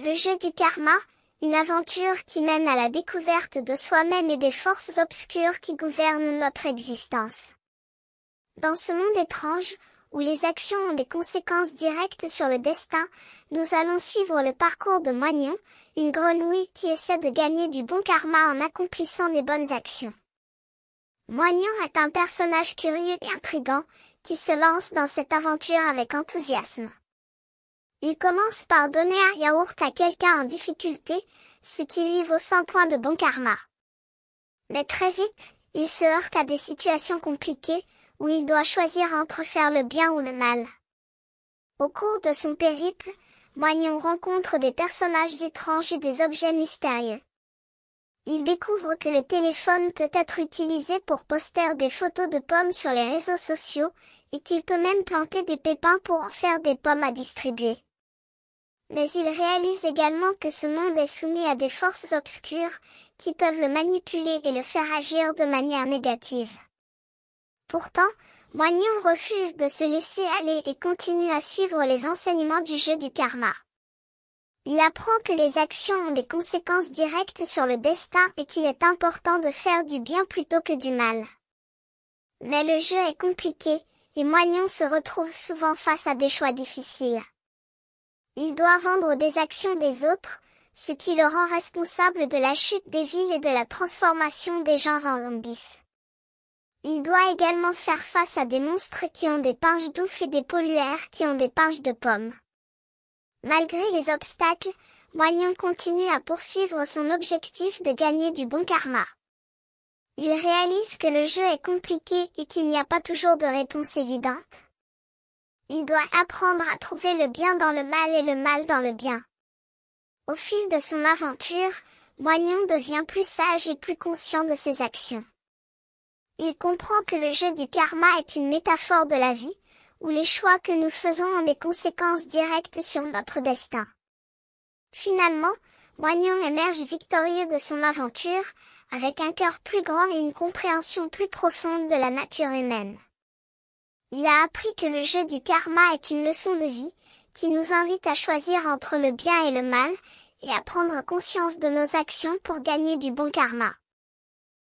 Le jeu du karma, une aventure qui mène à la découverte de soi-même et des forces obscures qui gouvernent notre existence. Dans ce monde étrange, où les actions ont des conséquences directes sur le destin, nous allons suivre le parcours de Moignon, une grenouille qui essaie de gagner du bon karma en accomplissant des bonnes actions. Moignon est un personnage curieux et intrigant, qui se lance dans cette aventure avec enthousiasme. Il commence par donner un yaourt à quelqu'un en difficulté, ce qui lui vaut 100 points de bon karma. Mais très vite, il se heurte à des situations compliquées, où il doit choisir entre faire le bien ou le mal. Au cours de son périple, Moignon rencontre des personnages étranges et des objets mystérieux. Il découvre que le téléphone peut être utilisé pour poster des photos de pommes sur les réseaux sociaux, et qu'il peut même planter des pépins pour en faire des pommes à distribuer. Mais il réalise également que ce monde est soumis à des forces obscures, qui peuvent le manipuler et le faire agir de manière négative. Pourtant, Moignon refuse de se laisser aller et continue à suivre les enseignements du jeu du karma. Il apprend que les actions ont des conséquences directes sur le destin et qu'il est important de faire du bien plutôt que du mal. Mais le jeu est compliqué, et Moignon se retrouve souvent face à des choix difficiles. Il doit vendre des actions des autres, ce qui le rend responsable de la chute des villes et de la transformation des gens en zombies. Il doit également faire face à des monstres qui ont des pinches d'ouf et des polluaires qui ont des pinches de pommes. Malgré les obstacles, Moignon continue à poursuivre son objectif de gagner du bon karma. Il réalise que le jeu est compliqué et qu'il n'y a pas toujours de réponse évidente. Il doit apprendre à trouver le bien dans le mal et le mal dans le bien. Au fil de son aventure, Moignon devient plus sage et plus conscient de ses actions. Il comprend que le jeu du karma est une métaphore de la vie, où les choix que nous faisons ont des conséquences directes sur notre destin. Finalement, Moignon émerge victorieux de son aventure, avec un cœur plus grand et une compréhension plus profonde de la nature humaine. Il a appris que le jeu du karma est une leçon de vie, qui nous invite à choisir entre le bien et le mal, et à prendre conscience de nos actions pour gagner du bon karma.